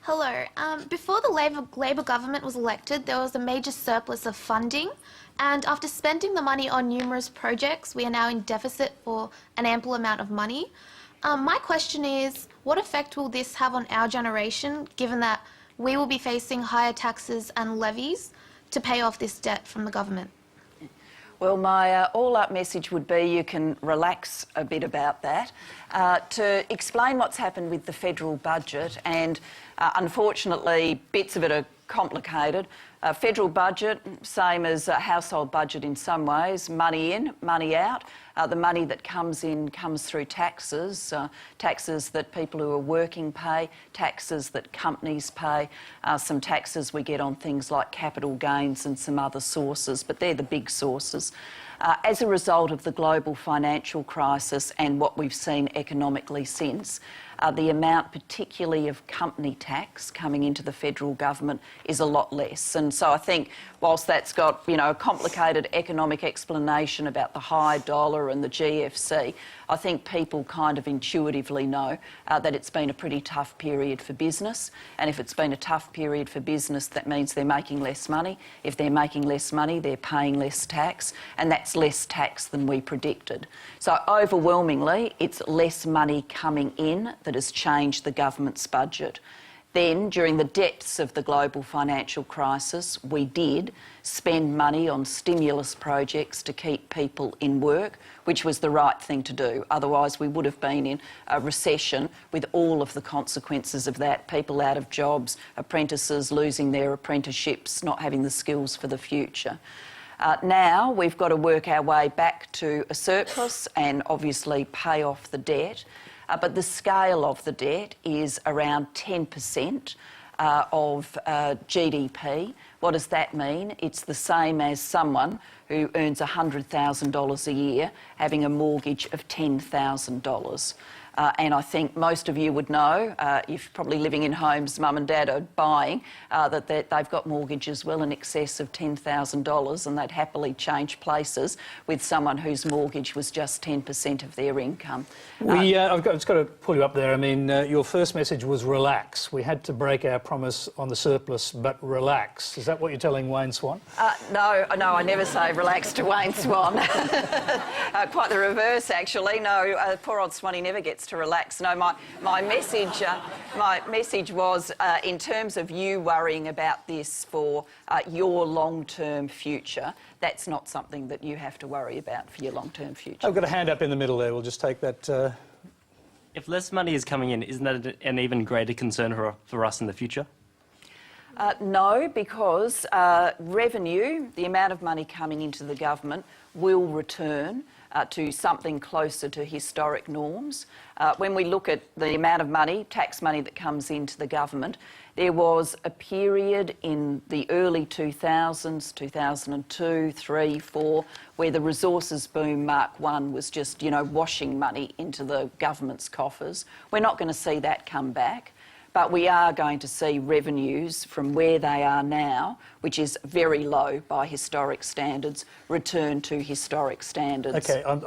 Hello. Before the Labor government was elected, there was a major surplus of funding, and after spending the money on numerous projects, we are now in deficit for an ample amount of money. My question is, what effect will this have on our generation, given that we will be facing higher taxes and levies to pay off this debt from the government? Well, my all-up message would be you can relax a bit about that. To explain what's happened with the federal budget, and unfortunately bits of it are complicated. Federal budget, same as a household budget in some ways, money in, money out. The money that comes in comes through taxes, taxes that people who are working pay, taxes that companies pay, some taxes we get on things like capital gains and some other sources, but they're the big sources. As a result of the global financial crisis and what we've seen economically since, the amount particularly of company tax coming into the federal government is a lot less. And so I think whilst that's got, a complicated economic explanation about the high dollar and the GFC, I think people kind of intuitively know that it's been a pretty tough period for business. And if it's been a tough period for business, that means they're making less money. If they're making less money, they're paying less tax, and that's less tax than we predicted. So overwhelmingly, it's less money coming in that has changed the government's budget. Then, during the depths of the global financial crisis, we did spend money on stimulus projects to keep people in work, which was the right thing to do. Otherwise, we would have been in a recession with all of the consequences of that. People out of jobs, apprentices losing their apprenticeships, not having the skills for the future. Now we've got to work our way back to a surplus and obviously pay off the debt. But the scale of the debt is around 10% of GDP. What does that mean? It's the same as someone who earns $100,000 a year having a mortgage of $10,000. And I think most of you would know, if probably living in homes mum and dad are buying, that they've got mortgages well in excess of $10,000, and they'd happily change places with someone whose mortgage was just 10% of their income. I've just got to pull you up there. I mean, your first message was relax. We had to break our promise on the surplus, but relax. Is that what you're telling Wayne Swan? No, I never say relax to Wayne Swan. Quite the reverse, actually. No, poor old Swanee never gets to relax. No, my message was in terms of you worrying about this for your long-term future. That's not something that you have to worry about for your long-term future. I've got a hand up in the middle there. We'll just take that. If less money is coming in, isn't that an even greater concern for us in the future? No, because revenue, the amount of money coming into the government, will return to something closer to historic norms. When we look at the amount of money, tax money that comes into the government, there was a period in the early 2000s, 2002, 3, 4, where the resources boom Mark I was just, washing money into the government's coffers. We're not going to see that come back. But we are going to see revenues from where they are now, which is very low by historic standards, return to historic standards. Okay,